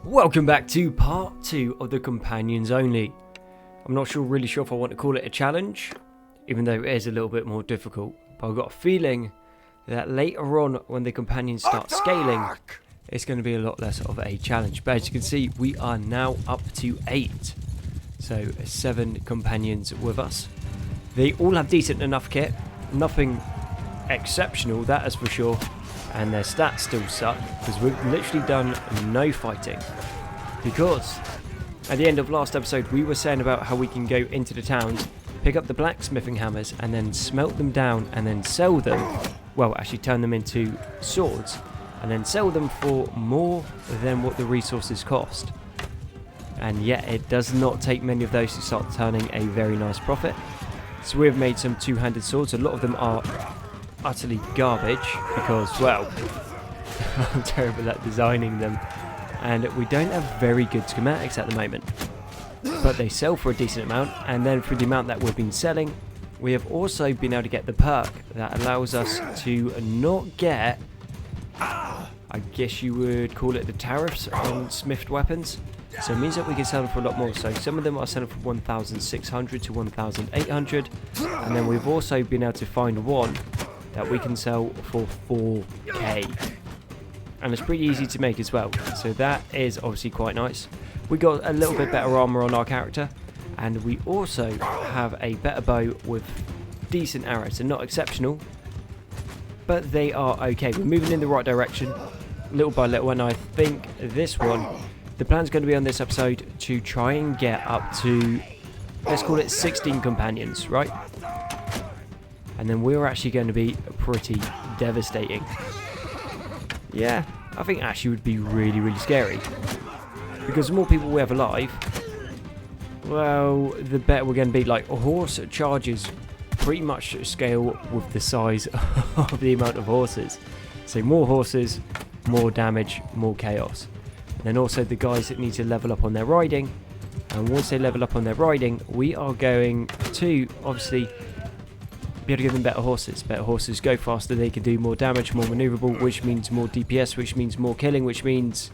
Welcome back to part 2 of the Companions Only. I'm not really sure if I want to call it a challenge, even though it is a little bit more difficult. But I've got a feeling that later on, when the Companions start scaling, it's going to be a lot less of a challenge. But as you can see, we are now up to 8. So 7 Companions with us. They all have decent enough kit. Nothing exceptional, that is for sure. And their stats still suck, because we've literally done no fighting. Because at the end of last episode, we were saying about how we can go into the towns, pick up the blacksmithing hammers, and then smelt them down, and then sell them. Well, actually turn them into swords, and then sell them for more than what the resources cost. And yet, it does not take many of those to start turning a very nice profit. So we've made some two-handed swords. A lot of them are utterly garbage because, well, I'm terrible at designing them, and we don't have very good schematics at the moment, but they sell for a decent amount. And then for the amount that we've been selling, we have also been able to get the perk that allows us to not get, I guess you would call it, the tariffs on smithed weapons. So it means that we can sell them for a lot more. So some of them are selling from 1,600 to 1,800, and then we've also been able to find one that we can sell for 4k, and it's pretty easy to make as well, so that is obviously quite nice. We got a little bit better armor on our character, and we also have a better bow with decent arrows. They're not exceptional, but they are okay. We're moving in the right direction little by little, and I think this one, the plan's going to be on this episode to try and get up to, let's call it 16 companions, right? And then we're actually going to be pretty devastating. Yeah, I think actually would be really, really scary. Because the more people we have alive, well, the better we're going to be. Like, a horse charges pretty much scale with the size of the amount of horses. So more horses, more damage, more chaos. And then also the guys that need to level up on their riding. And once they level up on their riding, we are going to, obviously, be able to give them better horses. Better horses go faster, they can do more damage, more maneuverable, which means more DPS, which means more killing, which means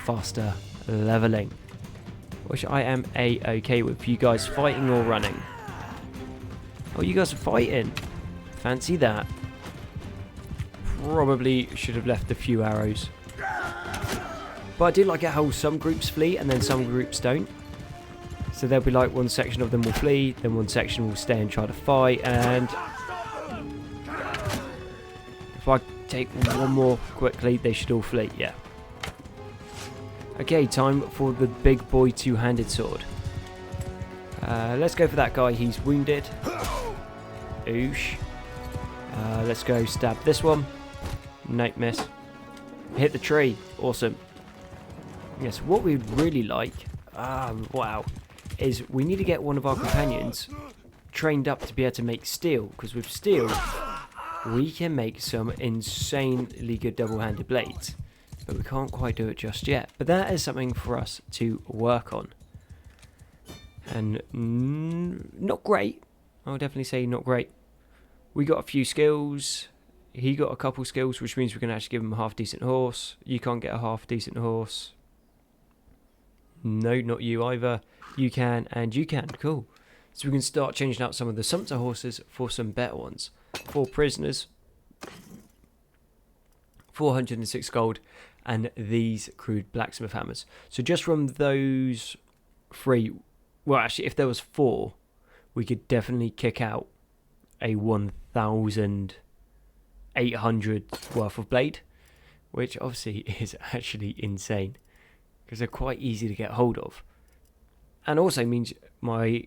faster leveling. Which I am a-okay with. You guys fighting or running? Oh, you guys are fighting. Fancy that. Probably should have left a few arrows. But I do like it how some groups flee and then some groups don't. So there'll be like one section of them will flee, then one section will stay and try to fight, and if I take one more quickly, they should all flee, yeah. Okay, time for the big boy two-handed sword. Let's go for that guy, he's wounded. Oosh. Let's go stab this one. Nope, miss. Hit the tree, awesome. Yes, what we'd really like, wow, is we need to get one of our companions trained up to be able to make steel, because with steel we can make some insanely good double-handed blades, but we can't quite do it just yet. But that is something for us to work on. And not great, I'll definitely say not great. We got a few skills, he got a couple skills, which means we can actually give him a half-decent horse. You can't get a half-decent horse. No, not you either. You can, and you can. Cool. So we can start changing out some of the sumpter horses for some better ones. 4 prisoners, 406 gold, and these crude blacksmith hammers. So just from those 3, well, actually, if there was 4, we could definitely kick out a 1,800 worth of blade, which obviously is actually insane, because they're quite easy to get hold of. And also means the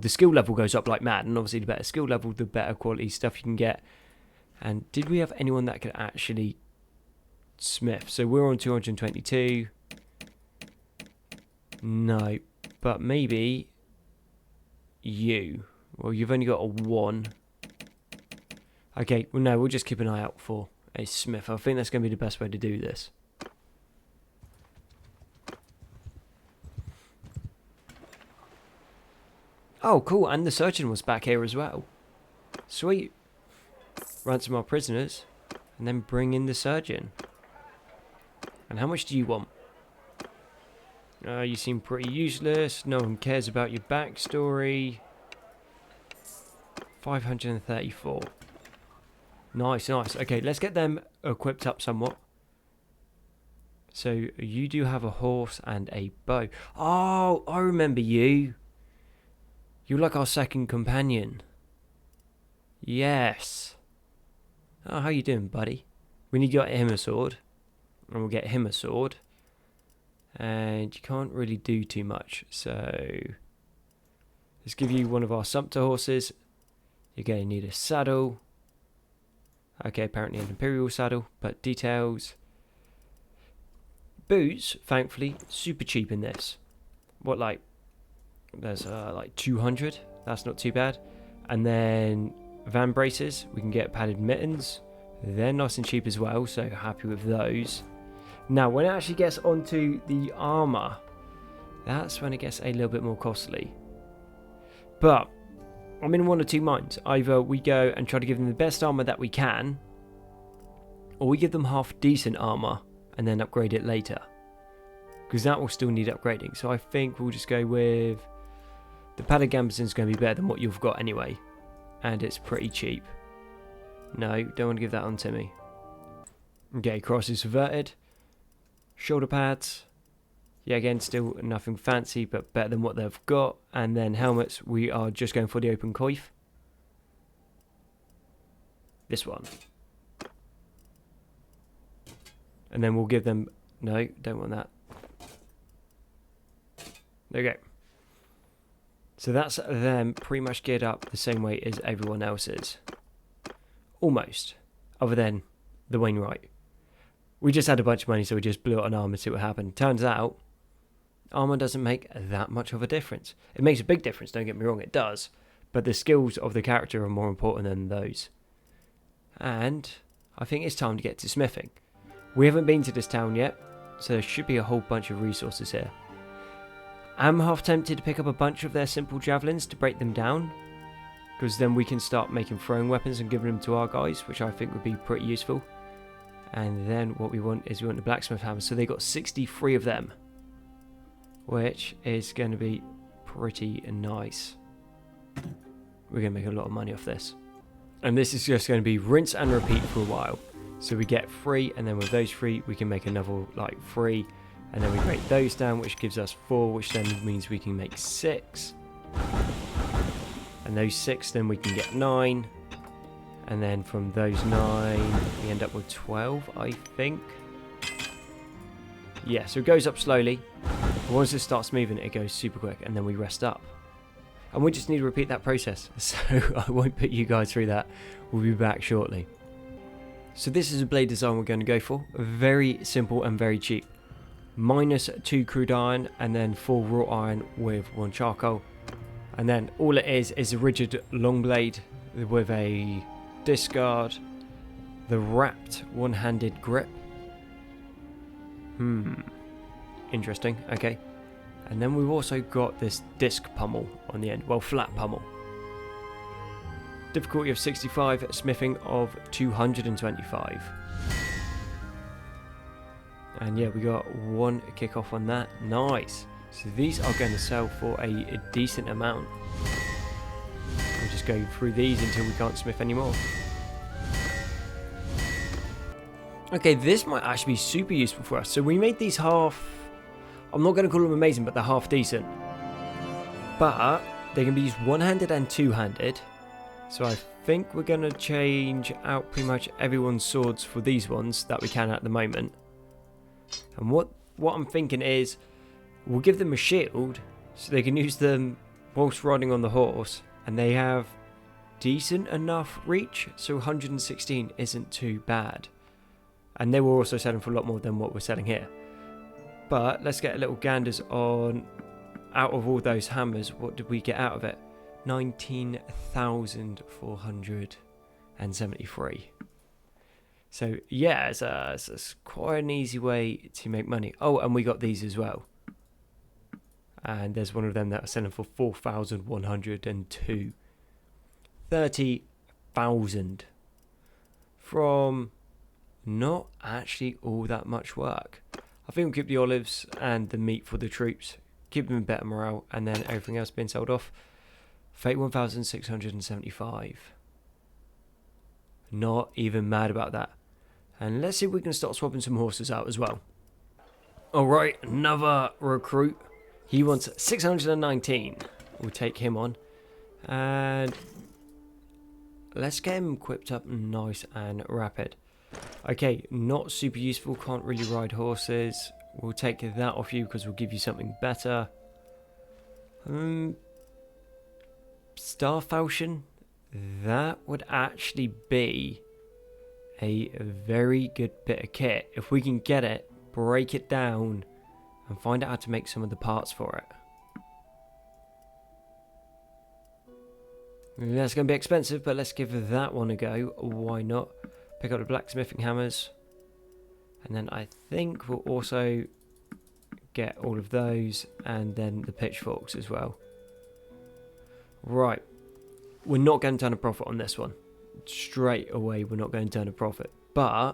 skill level goes up like mad, and obviously the better skill level, the better quality stuff you can get. And did we have anyone that could actually smith? So we're on 222. No, but maybe you. Well, you've only got a 1. Okay, well no, we'll just keep an eye out for a smith. I think that's going to be the best way to do this. Oh, cool, and the surgeon was back here as well. Sweet. Ransom our prisoners, and then bring in the surgeon. And how much do you want? You seem pretty useless. No one cares about your backstory. 534. Nice, nice. Okay, let's get them equipped up somewhat. So, you do have a horse and a bow. Oh, I remember you. You're like our second companion. Yes. Oh, how you doing, buddy? We need to get him a sword. And we'll get him a sword. And you can't really do too much. So, let's give you one of our sumpter horses. You're going to need a saddle. Okay, apparently an imperial saddle. But details. Boots, thankfully, super cheap in this. What, like, there's like 200. That's not too bad. And then van braces. We can get padded mittens. They're nice and cheap as well, so happy with those. Now, when it actually gets onto the armour, that's when it gets a little bit more costly. But I'm in one or two minds. Either we go and try to give them the best armour that we can, or we give them half decent armour and then upgrade it later. Because that will still need upgrading. So I think we'll just go with the padded gambeson's going to be better than what you've got anyway. And it's pretty cheap. No, don't want to give that on Timmy. Okay, cross is subverted. Shoulder pads. Yeah, again, still nothing fancy, but better than what they've got. And then helmets, we are just going for the open coif. This one. And then we'll give them... No, don't want that. There we go. So that's them pretty much geared up the same way as everyone else is. Almost. Other than the Wainwright. We just had a bunch of money, so we just blew it on armour to see what happened. Turns out, armour doesn't make that much of a difference. It makes a big difference, don't get me wrong, it does. But the skills of the character are more important than those. And I think it's time to get to smithing. We haven't been to this town yet, so there should be a whole bunch of resources here. I'm half tempted to pick up a bunch of their simple javelins to break them down, because then we can start making throwing weapons and giving them to our guys, which I think would be pretty useful. And then what we want is we want the blacksmith hammers. So they got 63 of them, which is going to be pretty nice. We're going to make a lot of money off this. And this is just going to be rinse and repeat for a while. So we get 3, and then with those 3, we can make another like 3. And then we break those down, which gives us 4, which then means we can make 6. And those 6, then we can get 9. And then from those 9, we end up with 12, I think. Yeah, so it goes up slowly. But once it starts moving, it goes super quick, and then we rest up. And we just need to repeat that process. So I won't put you guys through that. We'll be back shortly. So this is a blade design we're going to go for. Very simple and very cheap. -2 crude iron, and then 4 raw iron with 1 charcoal. And then all it is a rigid long blade with a discard, the wrapped one-handed grip. Interesting. Okay. And then we've also got this disc pummel on the end. Well, flat pummel. Difficulty of 65, smithing of 225. And yeah, we got 1 kick off on that. Nice. So these are going to sell for a decent amount. We'll just go through these until we can't smith anymore. Okay, this might actually be super useful for us. So we made these half... I'm not going to call them amazing, but they're half decent. But they can be used one-handed and two-handed. So I think we're going to change out pretty much everyone's swords for these ones that we can at the moment. And what I'm thinking is, we'll give them a shield so they can use them whilst riding on the horse, and they have decent enough reach, so 116 isn't too bad. And they were also selling for a lot more than what we're selling here. But let's get a little ganders on, out of all those hammers, what did we get out of it? 19,473. So yeah, it's quite an easy way to make money. Oh, and we got these as well. And there's one of them that are selling for 4,102. 30,000 from not actually all that much work. I think we'll keep the olives and the meat for the troops, keep them in better morale, and then everything else being sold off. 31,675. Not even mad about that. And let's see if we can start swapping some horses out as well. Alright, another recruit. He wants 619. We'll take him on. And let's get him equipped up nice and rapid. Okay, not super useful. Can't really ride horses. We'll take that off you because we'll give you something better. Star Falchion. That would actually be a very good bit of kit. If we can get it, break it down, and find out how to make some of the parts for it. That's going to be expensive, but let's give that one a go. Why not? Pick up the blacksmithing hammers. And then I think we'll also get all of those, and then the pitchforks as well. Right. We're not going to turn a profit on this one. Straight away, we're not going to turn a profit. But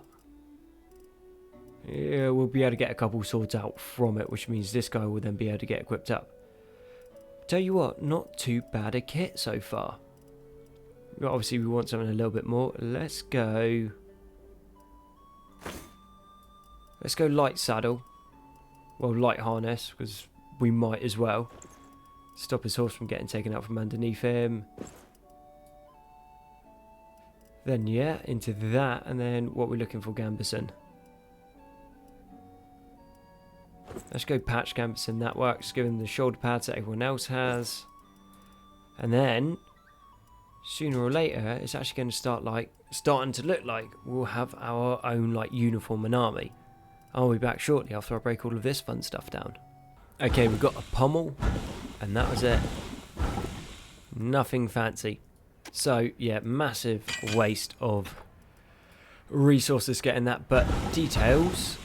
yeah, we'll be able to get a couple swords out from it, which means this guy will then be able to get equipped up. Tell you what, not too bad a kit so far. Obviously, we want something a little bit more. Let's go light saddle. Well, light harness, because we might as well. Stop his horse from getting taken out from underneath him. Then, yeah, into that. And then what we're looking for, Gambison. Let's go patch Gambison. That works. Give him the shoulder pads that everyone else has. And then, sooner or later, it's actually going to starting to look like we'll have our own uniform and army. I'll be back shortly after I break all of this fun stuff down. Okay, we've got a pommel, and that was it. Nothing fancy. So, yeah, massive waste of resources getting that, but details,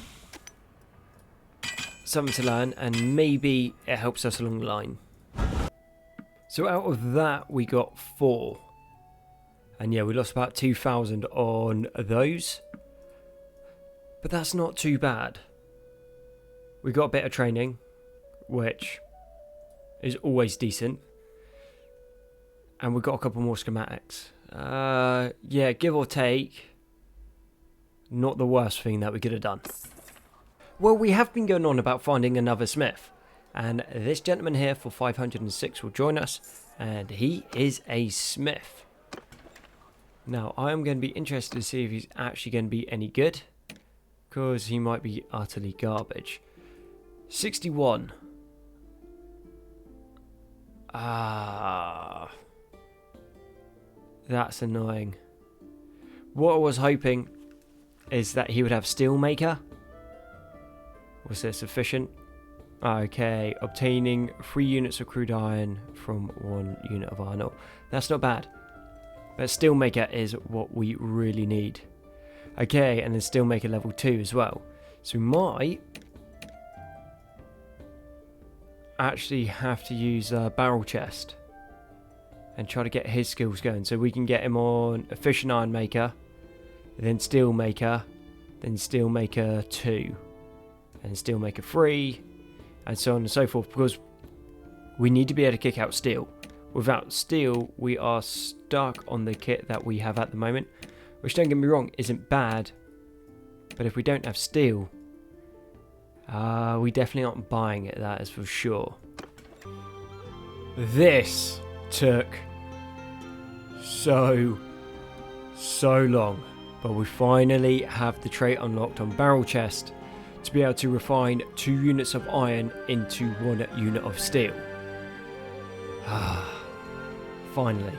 something to learn, and maybe it helps us along the line. So out of that, we got 4. And yeah, we lost about 2,000 on those. But that's not too bad. We got a bit of training, which is always decent. And we've got a couple more schematics. Yeah, give or take, not the worst thing that we could have done. Well, we have been going on about finding another smith. And this gentleman here for 506 will join us. And he is a smith. Now, I am going to be interested to see if he's actually going to be any good. Because he might be utterly garbage. 61. That's annoying. What I was hoping is that he would have Steelmaker. Was this sufficient? Okay, obtaining 3 units of crude iron from 1 unit of iron ore. That's not bad. But Steelmaker is what we really need. Okay, and then Steelmaker level 2 as well. So we might actually have to use a barrel chest and try to get his skills going. So we can get him on Efficient Iron Maker, then Steelmaker, then Steelmaker 2, and Steelmaker 3, and so on and so forth, because we need to be able to kick out steel. Without steel, we are stuck on the kit that we have at the moment, which, don't get me wrong, isn't bad, but if we don't have steel, we definitely aren't buying it, that is for sure. This took so long, but we finally have the trait unlocked on barrel chest to be able to refine 2 units of iron into 1 unit of steel. Finally.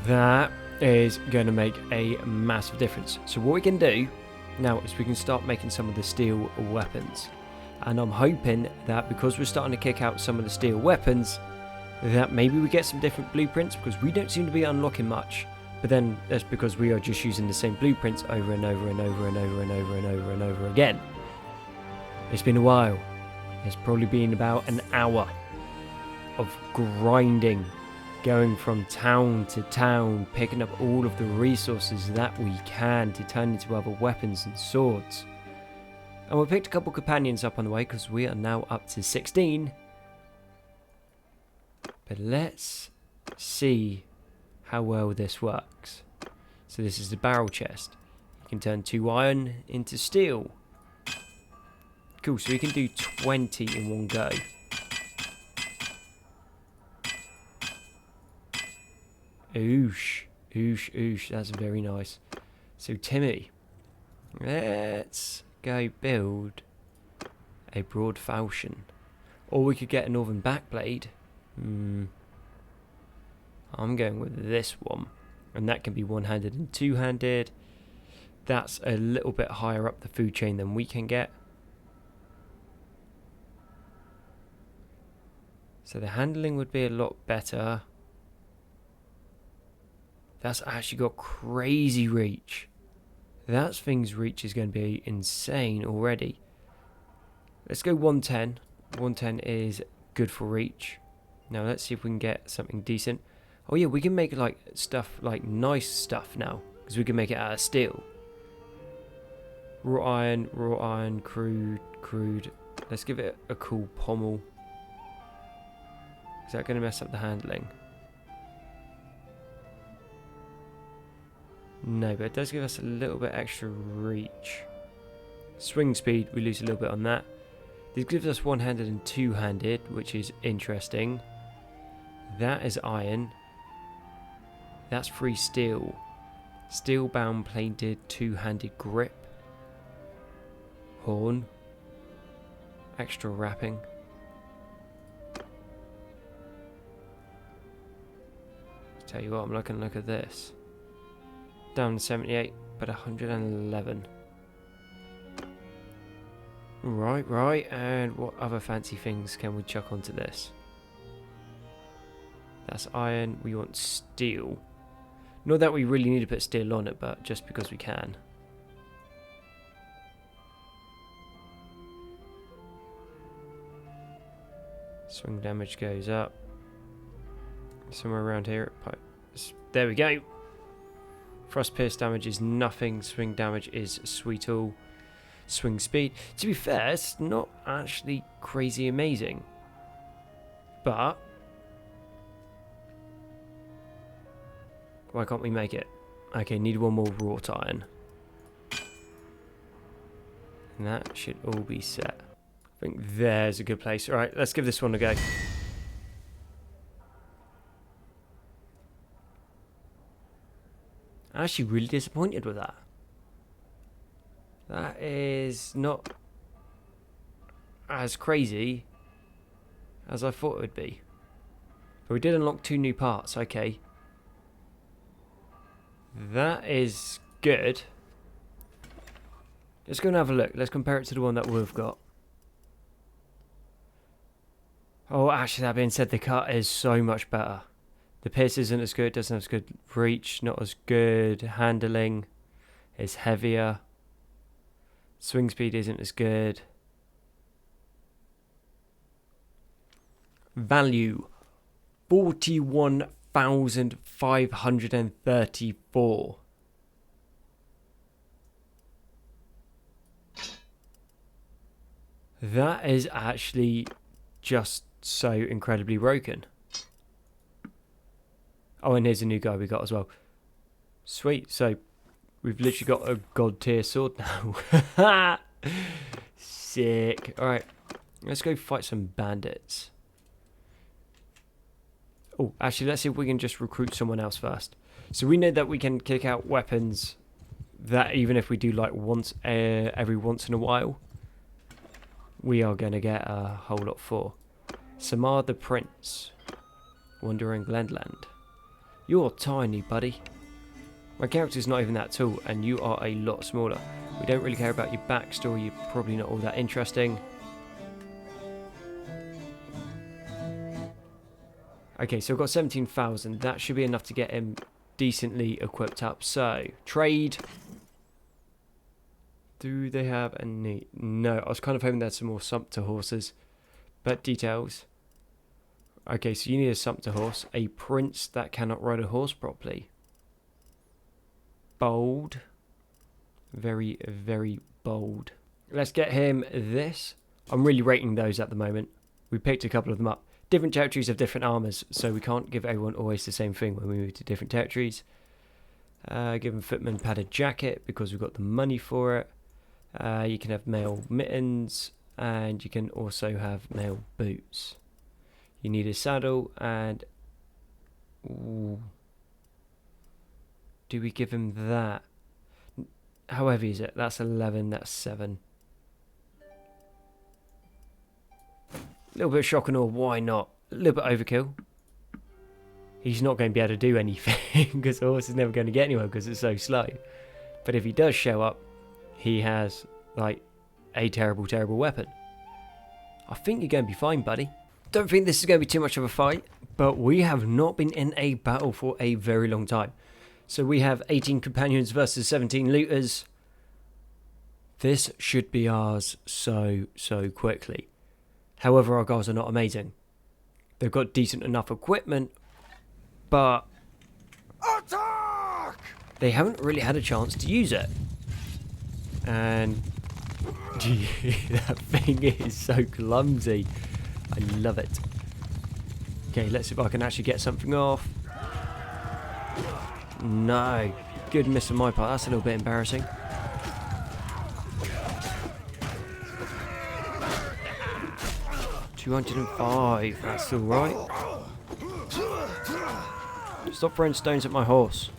That is going to make a massive difference. So what we can do now is we can start making some of the steel weapons. And I'm hoping that because we're starting to kick out some of the steel weapons, that maybe we get some different blueprints, because we don't seem to be unlocking much. But then that's because we are just using the same blueprints over and over and over and over and over and over and over again. It's been a while. It's probably been about an hour of grinding, going from town to town, picking up all of the resources that we can to turn into other weapons and swords. And we picked a couple companions up on the way because we are now up to 16. But let's see how well this works. So this is the barrel chest. You can turn 2 iron into steel. Cool, so we can do 20 in one go. Oosh, oosh, oosh, that's very nice. So Timmy, let's go build a broad falchion. Or we could get a northern backblade. I'm going with this one. And that can be one-handed and two-handed. That's a little bit higher up the food chain than we can get. So the handling would be a lot better. That's actually got crazy reach. That thing's reach is going to be insane already. Let's go 110. 110 is good for reach. Now let's see if we can get something decent. Oh yeah, we can make like stuff, like nice stuff now. Because we can make it out of steel. Raw iron, crude. Let's give it a cool pommel. Is that going to mess up the handling? No, but it does give us a little bit extra reach. Swing speed, we lose a little bit on that. This gives us one-handed and two-handed, which is interesting. That is iron. That's free steel. Steel-bound plated two-handed grip. Horn. Extra wrapping. Tell you what, I'm looking, look at this. Down to 78, but 111. Right, and what other fancy things can we chuck onto this? That's iron, we want steel. Not that we really need to put steel on it, but just because we can. Swing damage goes up. Somewhere around here. There we go. Frost pierce damage is nothing. Swing damage is sweet all. Swing speed. To be fair, it's not actually crazy amazing. But why can't we make it? Okay, need one more wrought iron. And that should all be set. I think there's a good place. Alright, let's give this one a go. I'm actually really disappointed with that. That is not as crazy as I thought it would be. But we did unlock 2 new parts, okay. That is good. Let's go and have a look. Let's compare it to the one that we've got. Oh, actually, that being said, the cut is so much better. The pierce isn't as good, doesn't have as good reach, not as good handling, it's heavier. Swing speed isn't as good. Value 41,534. That is actually just so incredibly broken. Oh, and here's a new guy we got as well. Sweet. So we've literally got a god tier sword now. Sick. Alright. Let's go fight some bandits. Oh, actually, let's see if we can just recruit someone else first. So we know that we can kick out weapons that even if we do like once every once in a while, we are going to get a whole lot for. Samar the Prince. Wandering Glendland. You're tiny, buddy. My character's not even that tall, and you are a lot smaller. We don't really care about your backstory, you're probably not all that interesting. Okay, so I've got 17,000. That should be enough to get him decently equipped up. So, trade. Do they have any? No, I was kind of hoping they had some more sumpter horses. But details. Okay, so you need a sumpter horse. A prince that cannot ride a horse properly. Bold. Very, very bold. Let's get him this. I'm really rating those at the moment. We picked a couple of them up. Different territories have different armors, so we can't give everyone always the same thing when we move to different territories. Give him footman padded jacket because we've got the money for it. You can have male mittens, and you can also have male boots. You need a saddle and... Ooh. Do we give him that? How heavy is it? That's 11, that's 7. A little bit of shock and awe, why not? A little bit overkill. He's not going to be able to do anything because the horse is never going to get anywhere because it's so slow. But if he does show up, he has like a terrible, terrible weapon. I think you're going to be fine, buddy. Don't think this is going to be too much of a fight, but we have not been in a battle for a very long time. So we have 18 companions versus 17 looters. This should be ours so quickly. However, our guys are not amazing. They've got decent enough equipment, but attack! They haven't really had a chance to use it. And that thing is so clumsy. I love it. Okay, let's see if I can actually get something off. No. Good miss on my part. That's a little bit embarrassing. $205. That's alright. Stop throwing stones at my horse.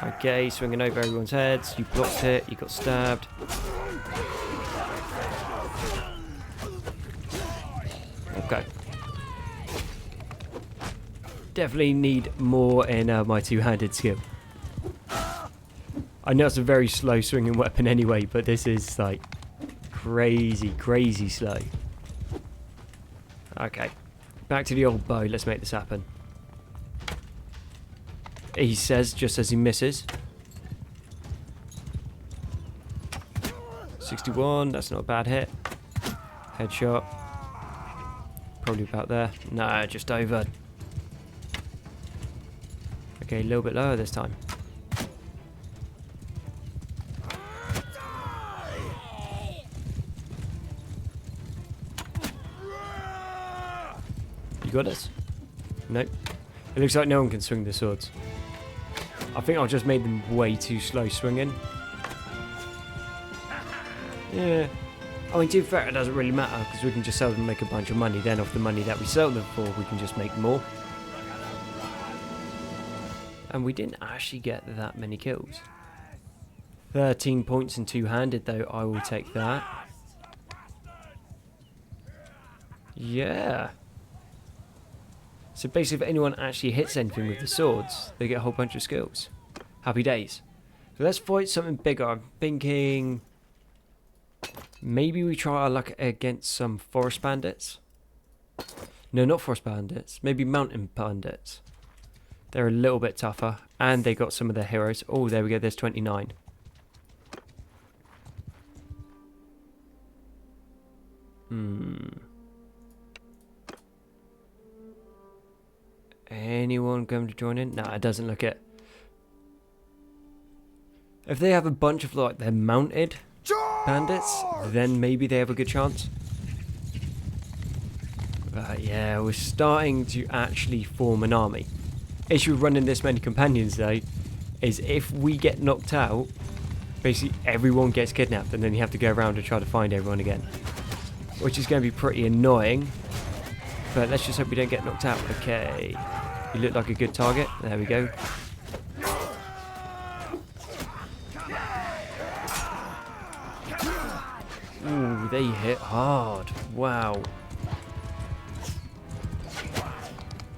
Okay, swinging over everyone's heads. You blocked it. You got stabbed. Okay. Definitely need more in my two-handed skill. I know it's a very slow swinging weapon anyway, but this is like crazy slow. Okay. Back to the old bow. Let's make this happen. He says just as he misses. 61. That's not a bad hit. Headshot. Probably about there. No, just over. Okay, a little bit lower this time. You got us? Nope. It looks like no one can swing the swords. I think I've just made them way too slow swinging. Yeah. I mean, to be fair, it doesn't really matter because we can just sell them and make a bunch of money. Then off the money that we sell them for, we can just make more. And we didn't actually get that many kills. 13 points in two-handed though, I will take that. Yeah. So basically if anyone actually hits anything with the swords, they get a whole bunch of skills. Happy days. So let's fight something bigger. I'm thinking maybe we try our luck against some forest bandits. No, not forest bandits. Maybe mountain bandits. They're a little bit tougher. And they got some of their heroes. Oh, there we go. There's 29. Anyone going to join in? No, it doesn't look it. If they have a bunch of like they're mounted bandits, then maybe they have a good chance. But yeah, we're starting to actually form an army. Issue with running this many companions though is if we get knocked out, basically everyone gets kidnapped and then you have to go around and try to find everyone again, which is going to be pretty annoying. But let's just hope we don't get knocked out. Okay, you look like a good target. There we go. Ooh, they hit hard. Wow.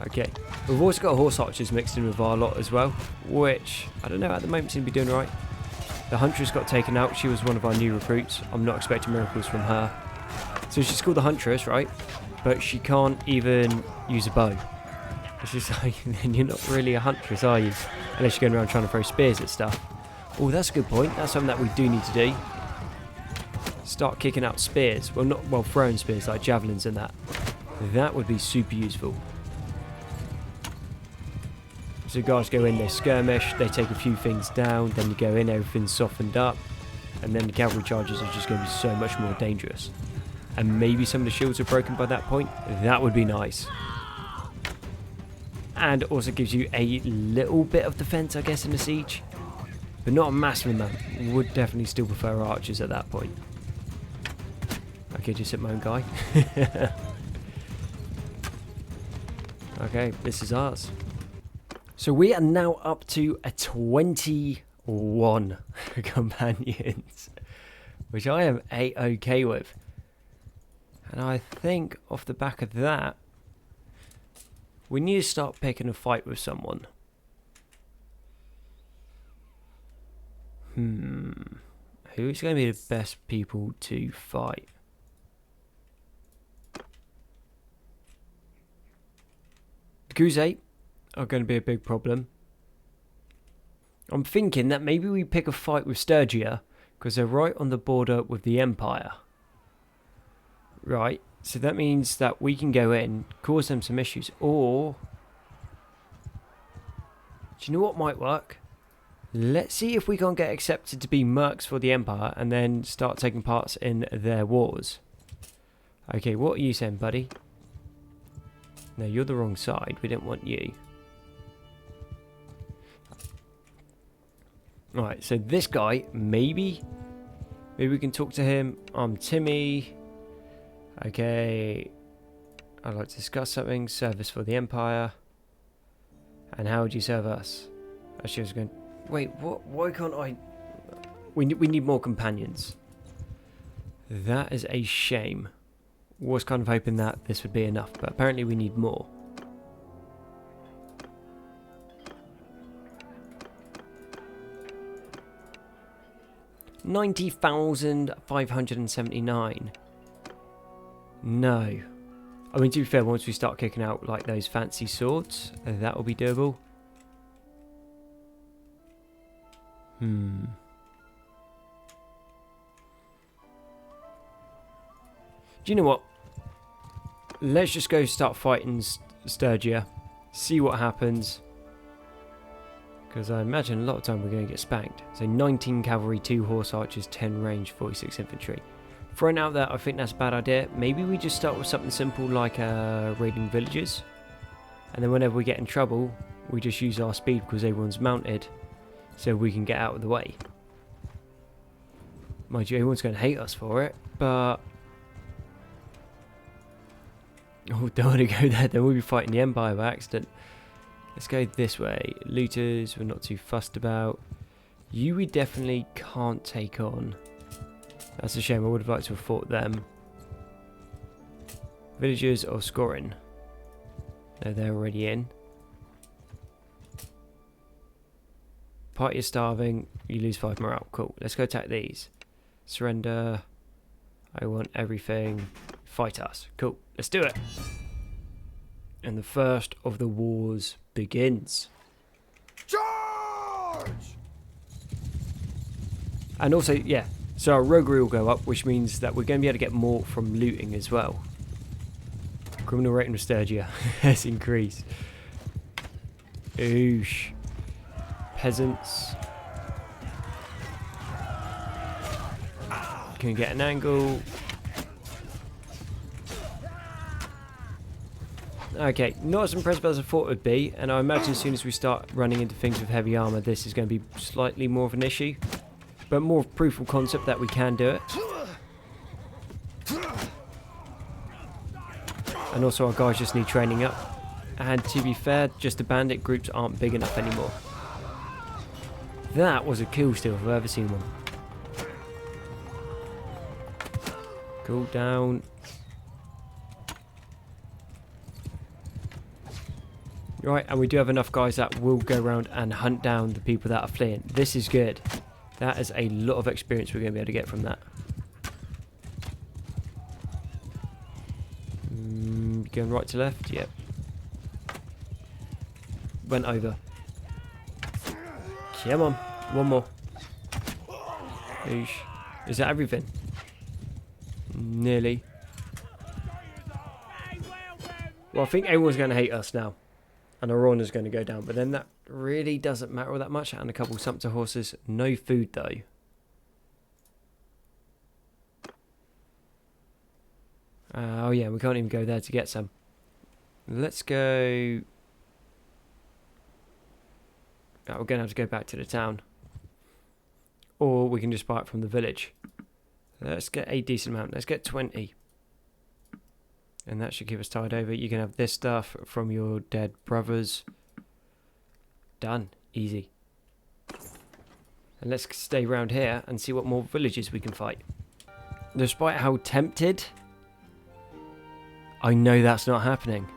Okay. We've also got horse archers mixed in with our lot as well, which, I don't know, at the moment seem to be doing alright. The Huntress got taken out. She was one of our new recruits. I'm not expecting miracles from her. So she's called the Huntress, right? But she can't even use a bow. It's just like, then you're not really a Huntress, are you? Unless you're going around trying to throw spears at stuff. Oh, that's a good point. That's something that we do need to do. Start kicking out spears. Well, not well throwing spears like javelins and that. That would be super useful. So guys go in, they skirmish, they take a few things down, then you go in, everything's softened up. and then the cavalry charges are just going to be so much more dangerous. And maybe some of the shields are broken by that point. That would be nice. And also gives you a little bit of defense, I guess, in the siege. But not a massive amount. Would definitely still prefer archers at that point. Okay, just hit my own guy. Okay, this is ours. So we are now up to a 21 companions, which I am A-okay with. And I think off the back of that, we need to start picking a fight with someone. Who's going to be the best people to fight? The Crusade are going to be a big problem. I'm thinking that maybe we pick a fight with Sturgia, because they're right on the border with the Empire. Right, so that means that we can go in, cause them some issues, or... Do you know what might work? Let's see if we can't get accepted to be mercs for the Empire, and then start taking parts in their wars. Okay, what are you saying, buddy? No, you're the wrong side, we didn't want you. Alright, so this guy, maybe we can talk to him. I'm Timmy. Okay, I'd like to discuss something. Service for the Empire. And how would you serve us? Actually, I was going... Wait, what? Why can't I... We need more companions. That is a shame. Was kind of hoping that this would be enough, but apparently we need more. $90,579. No. I mean, to be fair, once we start kicking out like those fancy swords, that will be doable. Do you know what? Let's just go start fighting Sturgia. See what happens. Because I imagine a lot of time we're going to get spanked. So 19 cavalry, 2 horse archers, 10 range, 46 infantry. Throwing out there, I think that's a bad idea. Maybe we just start with something simple like raiding villages. And then whenever we get in trouble, we just use our speed because everyone's mounted. So we can get out of the way. Mind you, everyone's going to hate us for it. But... Oh, don't want to go there. Then we'll be fighting the Empire by accident. Let's go this way. Looters, we're not too fussed about. You we definitely can't take on. That's a shame. I would have liked to have fought them. Villagers or scoring? No, they're already in. Party is starving. You lose 5 morale. Cool. Let's go attack these. Surrender. I want everything. Fight us. Cool. Let's do it. And the first of the wars begins. Charge! And also, yeah, so our roguery will go up, which means that we're going to be able to get more from looting as well. Criminal rating of Sturgia has increased. Oosh. Peasants. Can get an angle. Okay, not as impressed as I thought it would be, and I imagine as soon as we start running into things with heavy armour, this is going to be slightly more of an issue. But more proof of concept that we can do it. And also our guys just need training up. And to be fair, just the bandit groups aren't big enough anymore. That was a kill steal if I've ever seen one. Cool down. Right, and we do have enough guys that will go around and hunt down the people that are fleeing. This is good. That is a lot of experience we're going to be able to get from that. Going right to left? Yep. Went over. Come on. One more. Oosh. Is that everything? Nearly. Well, I think everyone's going to hate us now. And our honour's going to go down. But then that really doesn't matter all that much. And a couple sumpter horses. No food, though. Oh yeah, we can't even go there to get some. Let's go... Oh, we're going to have to go back to the town. Or we can just buy it from the village. Let's get a decent amount. Let's get 20. And that should keep us tied over. You can have this stuff from your dead brothers. Done. Easy. And let's stay around here and see what more villages we can fight. Despite how tempted, I know that's not happening.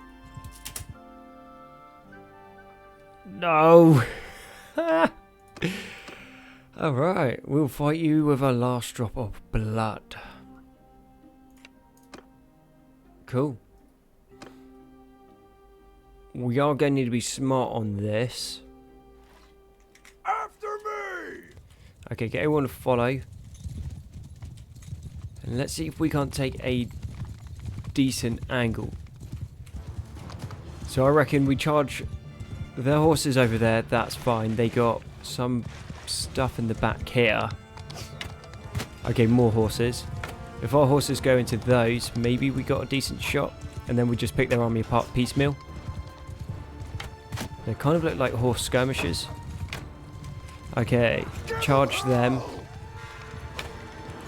No! Alright, we'll fight you with our last drop of blood. Cool. We are going to need to be smart on this. After me! Okay, get everyone to follow. And let's see if we can't take a decent angle. So I reckon we charge their horses over there. That's fine. They got some stuff in the back here. Okay, more horses. If our horses go into those, maybe we got a decent shot. And then we just pick their army apart piecemeal. They kind of look like horse skirmishers. Okay, charge them.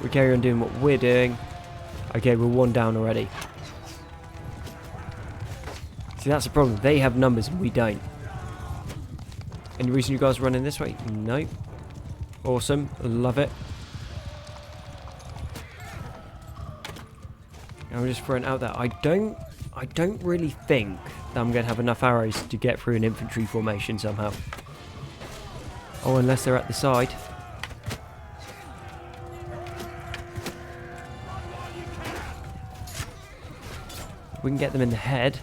We carry on doing what we're doing. Okay, we're one down already. See, that's the problem. They have numbers and we don't. Any reason you guys are running this way? No. Awesome. Love it. I'm just throwing it out there. I don't really think that I'm going to have enough arrows to get through an infantry formation somehow. Oh, unless they're at the side. We can get them in the head.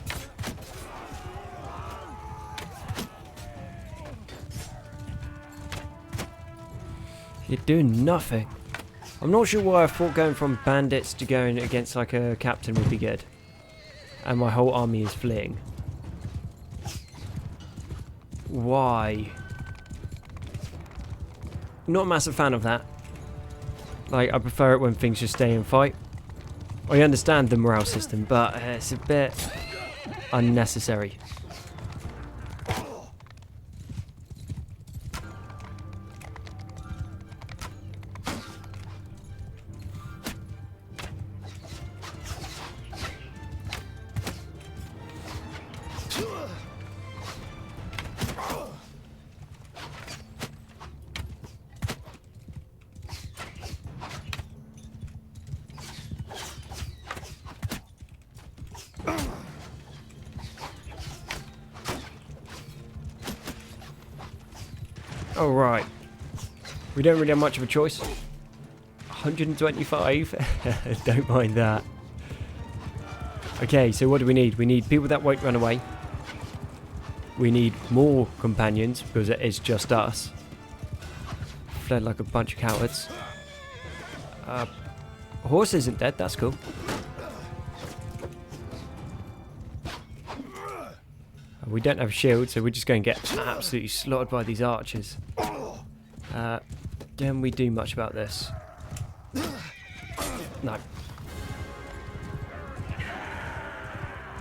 You're doing nothing. I'm not sure why I thought going from bandits to going against like a captain would be good. And my whole army is fleeing. Why? Not a massive fan of that. Like, I prefer it when things just stay and fight. I understand the morale system, but it's a bit unnecessary. Alright. We don't really have much of a choice. 125? Don't mind that. Okay, so what do we need? We need people that won't run away. We need more companions, because it is just us. Fled like a bunch of cowards. Horse isn't dead, that's cool. We don't have a shield, so we're just going to get absolutely slaughtered by these archers. Can we do much about this? No.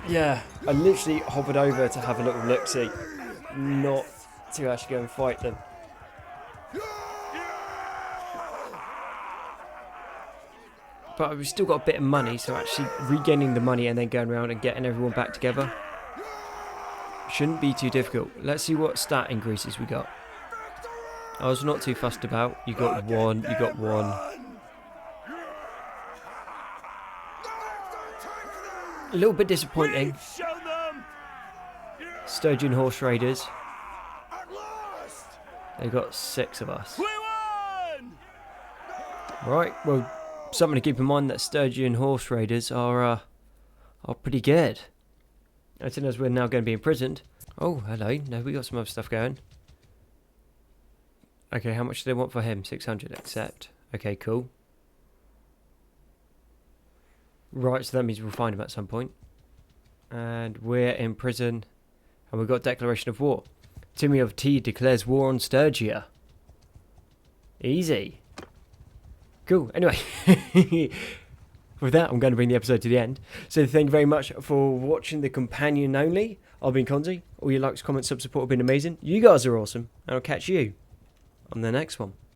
Yeah, I literally hovered over to have a little look-see, not to actually go and fight them. But we've still got a bit of money, so actually regaining the money and then going around and getting everyone back together shouldn't be too difficult. Let's see what stat increases we got. I was not too fussed about. You got one, you got one. A little bit disappointing. Sturgian horse raiders. They got 6 of us. Right, well, something to keep in mind that Sturgian horse raiders are pretty good. As soon as we're now going to be imprisoned. Oh, hello. No, we got some other stuff going. Okay, how much do they want for him? 600, accept. Okay, cool. Right, so that means we'll find him at some point. And we're in prison. And we've got declaration of war. Timmy of T declares war on Sturgia. Easy. Cool. Anyway. with that, I'm going to bring the episode to the end. So thank you very much for watching the companion only. I've been Konzi. All your likes, comments, sub support have been amazing. You guys are awesome. And I'll catch you on the next one.